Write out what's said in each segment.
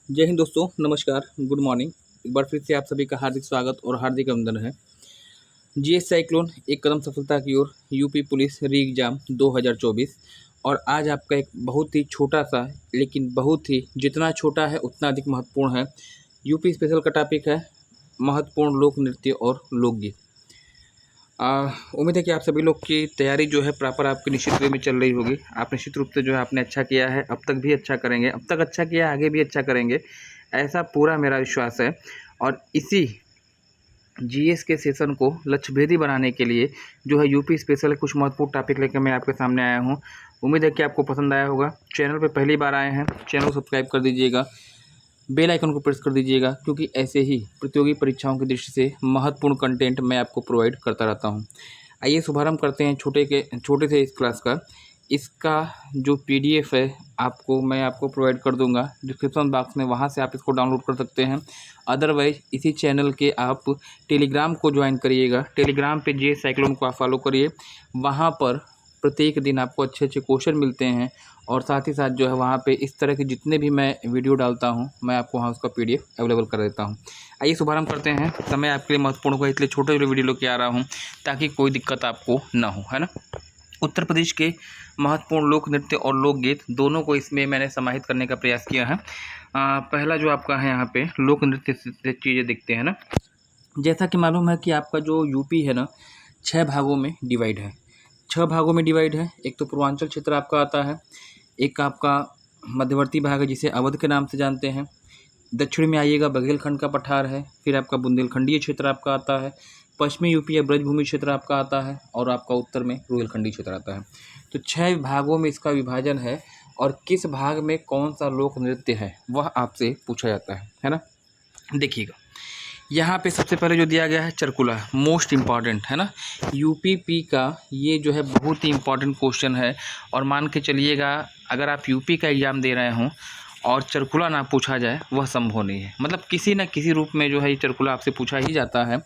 जय हिंद दोस्तों, नमस्कार, गुड मॉर्निंग। एक बार फिर से आप सभी का हार्दिक स्वागत और हार्दिक अभिनंदन है। जीएस साइक्लोन एक कदम सफलता की ओर, यूपी पुलिस री एग्ज़ाम 2024। और आज आपका एक बहुत ही छोटा सा, लेकिन बहुत ही जितना छोटा है उतना अधिक महत्वपूर्ण है, यूपी स्पेशल का टॉपिक है महत्वपूर्ण लोक नृत्य और लोकगीत। उम्मीद है कि आप सभी लोग की तैयारी जो है प्रॉपर आपकी निश्चित वे में चल रही होगी। आप निश्चित रूप से जो है आपने अच्छा किया है, अब तक भी अच्छा करेंगे, अब तक अच्छा किया, आगे भी अच्छा करेंगे, ऐसा पूरा मेरा विश्वास है। और इसी जीएस के सेशन को लक्ष्यभेदी बनाने के लिए जो है यूपी स्पेशल कुछ महत्वपूर्ण टॉपिक लेकर मैं आपके सामने आया हूँ। उम्मीद है कि आपको पसंद आया होगा। चैनल पर पहली बार आए हैं, चैनल को सब्सक्राइब कर दीजिएगा, बेल आइकन को प्रेस कर दीजिएगा, क्योंकि ऐसे ही प्रतियोगी परीक्षाओं की दृष्टि से महत्वपूर्ण कंटेंट मैं आपको प्रोवाइड करता रहता हूं। आइए शुभारंभ करते हैं छोटे से इस क्लास का। इसका जो पीडीएफ है मैं आपको प्रोवाइड कर दूंगा डिस्क्रिप्शन बॉक्स में, वहां से आप इसको डाउनलोड कर सकते हैं। अदरवाइज इसी चैनल के आप टेलीग्राम को ज्वाइन करिएगा, टेलीग्राम पे जे साइक्लोन को आप फॉलो करिए। वहाँ पर प्रत्येक दिन आपको अच्छे अच्छे क्वेश्चन मिलते हैं, और साथ ही साथ जो है वहाँ पे इस तरह के जितने भी मैं वीडियो डालता हूँ मैं आपको वहाँ उसका पीडीएफ अवेलेबल कर देता हूँ। आइए शुभारंभ करते हैं। समय आपके लिए महत्वपूर्ण होगा, इसलिए छोटे छोटे वीडियो लेके आ रहा हूँ ताकि कोई दिक्कत आपको ना हो, है ना। उत्तर प्रदेश के महत्वपूर्ण लोक नृत्य और लोकगीत दोनों को इसमें मैंने समाहित करने का प्रयास किया है। पहला जो आपका है यहाँ पे लोक नृत्य से चीज़ें दिखते हैं ना। जैसा कि मालूम है कि आपका जो यूपी है ना 6 भागों में डिवाइड है। 6 भागों में डिवाइड है। एक तो पूर्वांचल क्षेत्र आपका आता है, एक आपका मध्यवर्ती भाग है जिसे अवध के नाम से जानते हैं, दक्षिण में आइएगा बघेलखंड का पठार है, फिर आपका बुंदेलखंडीय क्षेत्र आपका आता है, पश्चिमी यूपी या ब्रजभूमि क्षेत्र आपका आता है, और आपका उत्तर में रुहेलखंडी क्षेत्र आता है। तो 6 भागों में इसका विभाजन है, और किस भाग में कौन सा लोक नृत्य है वह आपसे पूछा जाता है ना। देखिएगा यहाँ पे सबसे पहले जो दिया गया है चरकुला, मोस्ट इम्पॉर्टेंट है ना। यूपीपी का ये जो है बहुत ही इम्पॉर्टेंट क्वेश्चन है। और मान के चलिएगा अगर आप यूपी का एग्ज़ाम दे रहे हों और चरकुला ना पूछा जाए वह संभव नहीं है। मतलब किसी न किसी रूप में जो है ये चरकुला आपसे पूछा ही जाता है।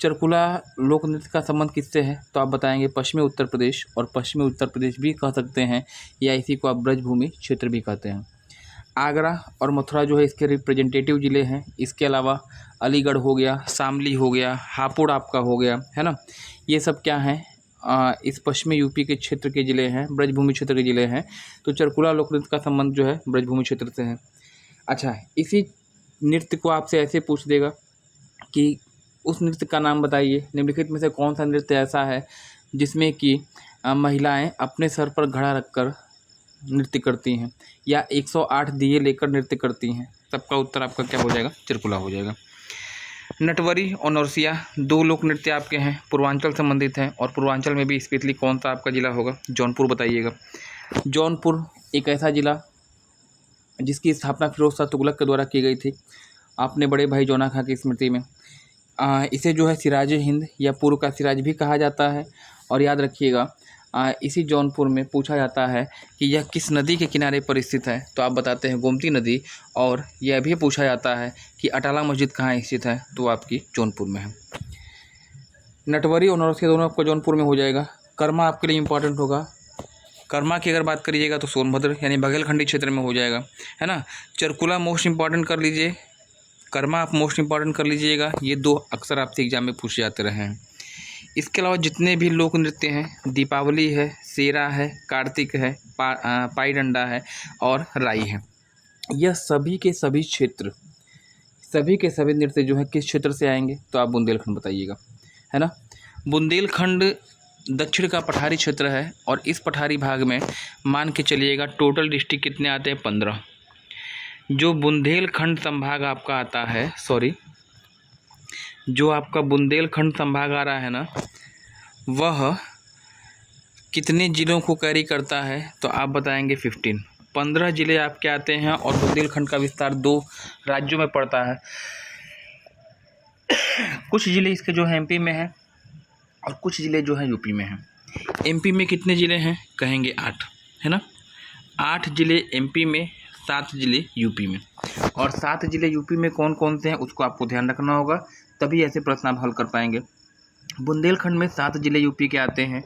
चरकुला लोक नृत्य का संबंध किससे है तो आप बताएंगे पश्चिमी उत्तर प्रदेश, और पश्चिमी उत्तर प्रदेश भी कह सकते हैं, या इसी को आप ब्रजभूमि क्षेत्र भी कहते हैं। आगरा और मथुरा जो है इसके रिप्रेजेंटेटिव ज़िले हैं। इसके अलावा अलीगढ़ हो गया, शामली हो गया, हापुड़ आपका हो गया, है ना। ये सब क्या हैं, इस पश्चिमी यूपी के क्षेत्र के ज़िले हैं, ब्रजभूमि क्षेत्र के ज़िले हैं। तो चरकुला लोक नृत्य का संबंध जो है ब्रजभूमि क्षेत्र से है। अच्छा, इसी नृत्य को आपसे ऐसे पूछ देगा कि उस नृत्य का नाम बताइए, निम्नलिखित में से कौन सा नृत्य ऐसा है जिसमें कि महिलाएं अपने सर पर घड़ा रखकर नृत्य करती हैं, या 108 दिए लेकर नृत्य करती हैं। सबका उत्तर आपका क्या हो जाएगा, चरकुला हो जाएगा। नटवरी और नौरसिया दो लोक नृत्य आपके हैं, पूर्वांचल संबंधित हैं, और पूर्वांचल में भी स्पेशली कौन सा आपका जिला होगा, जौनपुर बताइएगा। जौनपुर एक ऐसा जिला जिसकी स्थापना फिरोज शाह तुगलक के द्वारा की गई थी, अपने बड़े भाई जौना खां की स्मृति में। इसे जो है सिराज हिंद या पूर्व का सिराज भी कहा जाता है। और याद रखिएगा इसी जौनपुर में पूछा जाता है कि यह किस नदी के किनारे पर स्थित है, तो आप बताते हैं गोमती नदी। और यह भी पूछा जाता है कि अटाला मस्जिद कहाँ स्थित है, तो आपकी जौनपुर में है। नटवरी और नौरसिया दोनों आपका जौनपुर में हो जाएगा। कर्मा आपके लिए इम्पॉर्टेंट होगा। कर्मा की अगर बात करिएगा तो सोनभद्र यानी बघेलखंडी क्षेत्र में हो जाएगा, है ना। चरकुला मोस्ट इम्पॉर्टेंट कर लीजिए, कर्मा आप मोस्ट इम्पॉर्टेंट कर लीजिएगा। ये दो अक्सर आपसे एग्जाम में पूछे जाते रहे हैं। इसके अलावा जितने भी लोक नृत्य हैं, दीपावली है, सेरा है, कार्तिक है, पाई डंडा है और राई है, यह सभी के सभी क्षेत्र, सभी के सभी नृत्य जो है किस क्षेत्र से आएंगे, तो आप बुंदेलखंड बताइएगा, है ना। बुंदेलखंड दक्षिण का पठारी क्षेत्र है, और इस पठारी भाग में मान के चलिएगा टोटल डिस्ट्रिक्ट कितने आते हैं, 15। जो बुंदेलखंड संभाग आपका आता है, जो आपका बुंदेलखंड संभाग आ रहा है ना, वह कितने ज़िलों को कैरी करता है, तो आप बताएंगे 15 ज़िले आपके आते हैं। और बुंदेलखंड का विस्तार 2 राज्यों में पड़ता है। कुछ ज़िले इसके जो है एमपी में हैं, और कुछ ज़िले जो हैं यूपी में हैं। एमपी में कितने ज़िले हैं, कहेंगे 8, है ना। 8 ज़िले एमपी में, 7 ज़िले यूपी में। और 7 ज़िले यूपी में कौन कौन से हैं उसको आपको ध्यान रखना होगा, तभी ऐसे प्रश्न आप हल कर पाएंगे। बुंदेलखंड में 7 ज़िले यूपी के आते हैं,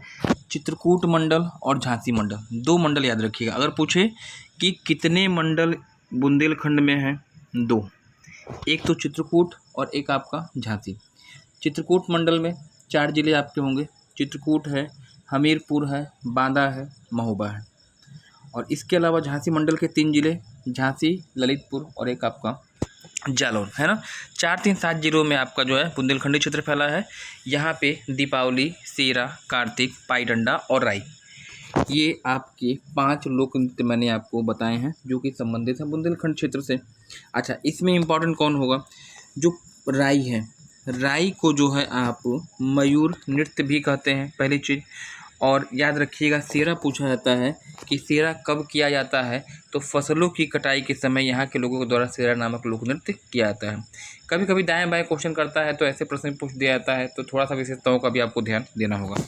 चित्रकूट मंडल और झांसी मंडल, 2 मंडल याद रखिएगा। अगर पूछे कि कितने मंडल बुंदेलखंड में हैं दो, एक तो चित्रकूट और एक आपका झांसी। चित्रकूट मंडल में 4 जिले आपके होंगे, चित्रकूट है, हमीरपुर है, बांदा है, महोबा है। और इसके अलावा झांसी मंडल के 3 जिले, झांसी, ललितपुर और एक आपका जालौर, है ना। 4, 3, 7 जिलों में आपका जो है बुंदेलखंडी क्षेत्र फैला है। यहाँ पे दीपावली, सेरा, कार्तिक, पाईडंडा और राई, ये आपके 5 लोक नृत्य मैंने आपको बताए हैं जो कि संबंधित हैं बुंदेलखंड क्षेत्र से। अच्छा, इसमें इम्पॉर्टेंट कौन होगा? जो राई है, राई को जो है आप मयूर नृत्य भी कहते हैं, पहली चीज़। और याद रखिएगा, सेरा पूछा जाता है कि सेरा कब किया जाता है, तो फसलों की कटाई के समय यहाँ के लोगों के द्वारा सेरा नामक लोक नृत्य किया जाता है। कभी कभी दाएं बाएं क्वेश्चन करता है तो ऐसे प्रश्न पूछ दिया जाता है, तो थोड़ा सा विशेषताओं का भी आपको ध्यान देना होगा।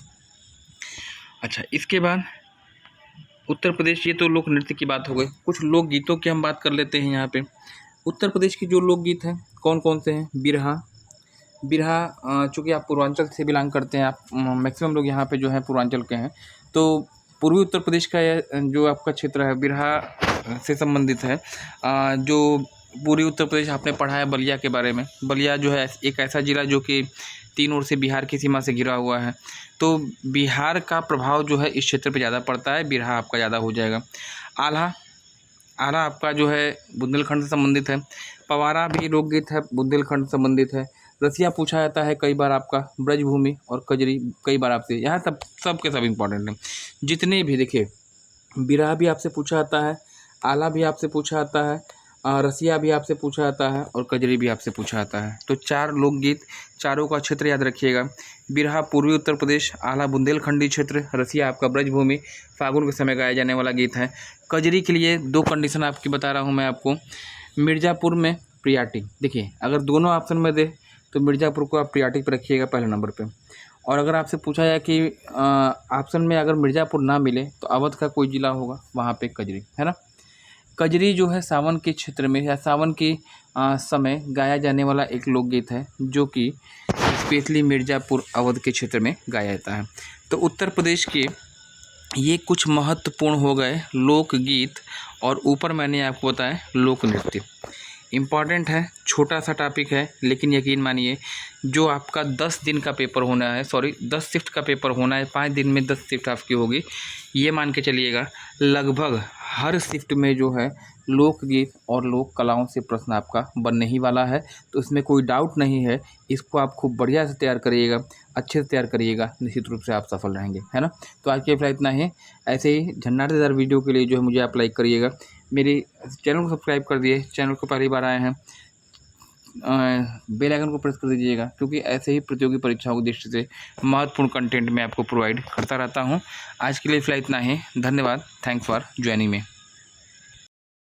अच्छा, इसके बाद उत्तर प्रदेश, ये तो लोक नृत्य की बात हो गई। कुछ लोकगीतों की हम बात कर लेते हैं। यहाँ पे उत्तर प्रदेश की जो लोकगीत हैं कौन कौन से हैं? बिरहा, बिरहा चूँकि आप पूर्वांचल से बिलोंग करते हैं, आप मैक्सिमम लोग यहाँ पे जो है पूर्वांचल के हैं, तो पूर्वी उत्तर प्रदेश का जो आपका क्षेत्र है बिरहा से संबंधित है। जो पूर्वी उत्तर प्रदेश आपने पढ़ा है बलिया के बारे में। बलिया जो है एक ऐसा ज़िला जो कि 3 ओर से बिहार की सीमा से घिरा हुआ है, तो बिहार का प्रभाव जो है इस क्षेत्र पे ज़्यादा पड़ता है, बिरहा आपका ज़्यादा हो जाएगा। आल्हा, आल्हा आपका जो है बुंदेलखंड से संबंधित है। पवारा भी लोकगीत है, बुंदेलखंड से संबंधित है। रसिया पूछा जाता है कई बार आपका, ब्रजभूमि और कजरी कई बार आपसे, यहाँ सब के सब इम्पॉर्टेंट हैं जितने भी। देखिए, बिरहा भी आपसे पूछा जाता है, आला भी आपसे पूछा जाता है, रसिया भी आपसे पूछा जाता है और कजरी भी आपसे पूछा जाता है। तो 4 लोकगीत, चारों का क्षेत्र याद रखिएगा। बिरहा पूर्वी उत्तर प्रदेश, आला बुंदेलखंडी क्षेत्र, रसिया आपका ब्रजभूमि, फागुन के समय गाया जाने वाला गीत है। कजरी के लिए 2 कंडीशन आपकी बता रहा हूँ मैं आपको। मिर्ज़ापुर में प्रियाटिक, देखिए अगर दोनों ऑप्शन में दे तो मिर्ज़ापुर को आप प्रियाटिक पर रखिएगा पहले नंबर पे। और अगर आपसे पूछा जाए कि ऑप्शन में अगर मिर्ज़ापुर ना मिले तो अवध का कोई ज़िला होगा, वहाँ पे कजरी, है ना। कजरी जो है सावन के क्षेत्र में या सावन के समय गाया जाने वाला एक लोकगीत है जो कि स्पेशली मिर्ज़ापुर अवध के क्षेत्र में गाया जाता है। तो उत्तर प्रदेश के ये कुछ महत्वपूर्ण हो गए लोकगीत, और ऊपर मैंने आपको बताया लोक नृत्य। इम्पॉर्टेंट है, छोटा सा टॉपिक है, लेकिन यकीन मानिए जो आपका 10 दिन का पेपर होना है, 10 शिफ्ट का पेपर होना है, 5 दिन में 10 शिफ्ट आपकी होगी, ये मान के चलिएगा लगभग हर शिफ्ट में जो है लोकगीत और लोक कलाओं से प्रश्न आपका बनने ही वाला है। तो इसमें कोई डाउट नहीं है, इसको आप खूब बढ़िया से तैयार करिएगा, अच्छे से तैयार करिएगा, निश्चित रूप से आप सफल रहेंगे, है ना। तो आज के लिए इतना ही। ऐसे ही झन्नाटेदार वीडियो के लिए जो है मुझे आप लाइक करिएगा, मेरे चैनल को सब्सक्राइब कर दिए, चैनल को पहली बार आए हैं बेल आइकन को प्रेस कर दीजिएगा, क्योंकि ऐसे ही प्रतियोगी परीक्षाओं की दृष्टि से महत्वपूर्ण कंटेंट मैं आपको प्रोवाइड करता रहता हूं। आज के लिए फिलहाल इतना ही, धन्यवाद, थैंक्स फॉर ज्वाइनिंग मी।